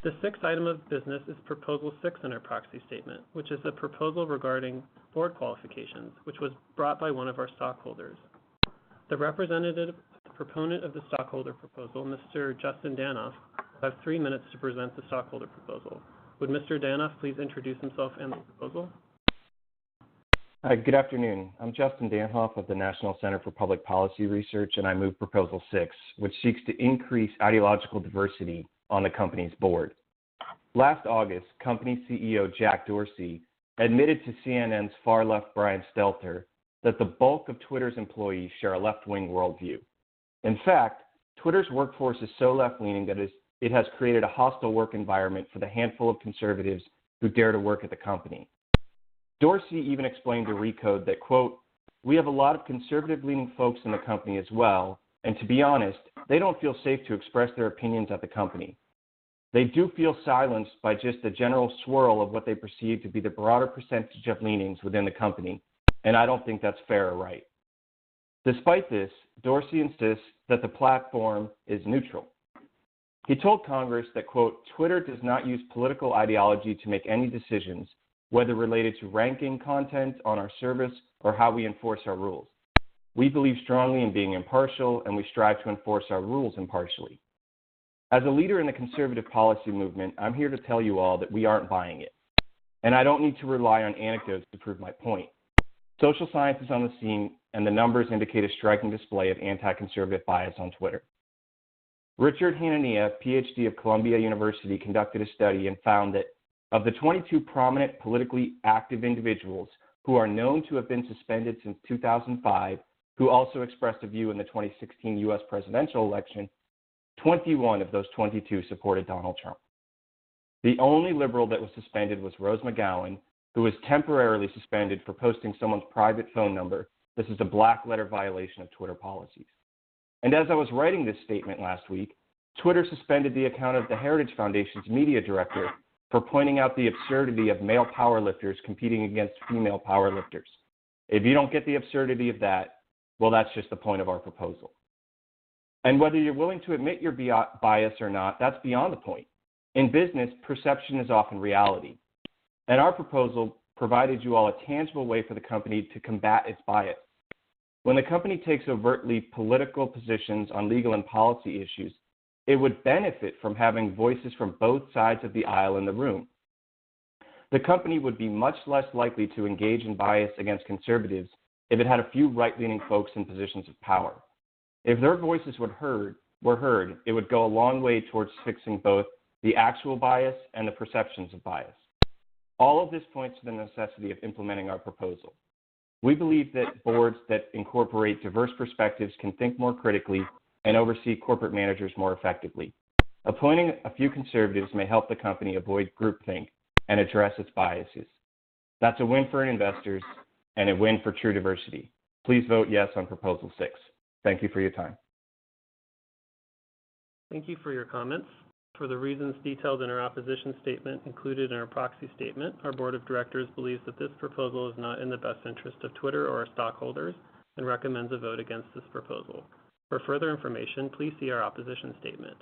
The sixth item of business is Proposal 6 in our proxy statement, which is a proposal regarding board qualifications, which was brought by one of our stockholders. The representative, the proponent of the stockholder proposal, Mr. Justin Danhof, will have 3 minutes to present the stockholder proposal. Would Mr. Danhof please introduce himself and the proposal? Hi, good afternoon. I'm Justin Danhof of the National Center for Public Policy Research, and I move Proposal 6, which seeks to increase ideological diversity on the company's board. Last August, company CEO Jack Dorsey admitted to CNN's far-left Brian Stelter that the bulk of Twitter's employees share a left-wing worldview. In fact, Twitter's workforce is so left-leaning that it has created a hostile work environment for the handful of conservatives who dare to work at the company. Dorsey even explained to Recode that, quote, "We have a lot of conservative-leaning folks in the company as well, and to be honest, they don't feel safe to express their opinions at the company. They do feel silenced by just the general swirl of what they perceive to be the broader percentage of leanings within the company, and I don't think that's fair or right." Despite this, Dorsey insists that the platform is neutral. He told Congress that, quote, "Twitter does not use political ideology to make any decisions, whether related to ranking content on our service or how we enforce our rules. We believe strongly in being impartial, and we strive to enforce our rules impartially." As a leader in the conservative policy movement, I'm here to tell you all that we aren't buying it. And I don't need to rely on anecdotes to prove my point. Social science is on the scene, and the numbers indicate a striking display of anti-conservative bias on Twitter. Richard Hanania, Ph.D. of Columbia University, conducted a study and found that of the 22 prominent politically active individuals who are known to have been suspended since 2005, who also expressed a view in the 2016 U.S. presidential election, 21 of those 22 supported Donald Trump. The only liberal that was suspended was Rose McGowan, who was temporarily suspended for posting someone's private phone number. This is a black letter violation of Twitter policies. And as I was writing this statement last week, Twitter suspended the account of the Heritage Foundation's media director for pointing out the absurdity of male powerlifters competing against female powerlifters. If you don't get the absurdity of that, well, that's just the point of our proposal. And whether you're willing to admit your bias or not, that's beyond the point. In business, perception is often reality. And our proposal provided you all a tangible way for the company to combat its bias. When the company takes overtly political positions on legal and policy issues, it would benefit from having voices from both sides of the aisle in the room. The company would be much less likely to engage in bias against conservatives if it had a few right-leaning folks in positions of power. If their voices were heard, it would go a long way towards fixing both the actual bias and the perceptions of bias. All of this points to the necessity of implementing our proposal. We believe that boards that incorporate diverse perspectives can think more critically and oversee corporate managers more effectively. Appointing a few conservatives may help the company avoid groupthink and address its biases. That's a win for investors and a win for true diversity. Please vote yes on Proposal 6. Thank you for your time. Thank you for your comments. For the reasons detailed in our opposition statement included in our proxy statement, our board of directors believes that this proposal is not in the best interest of Twitter or our stockholders and recommends a vote against this proposal. For further information, please see our opposition statement.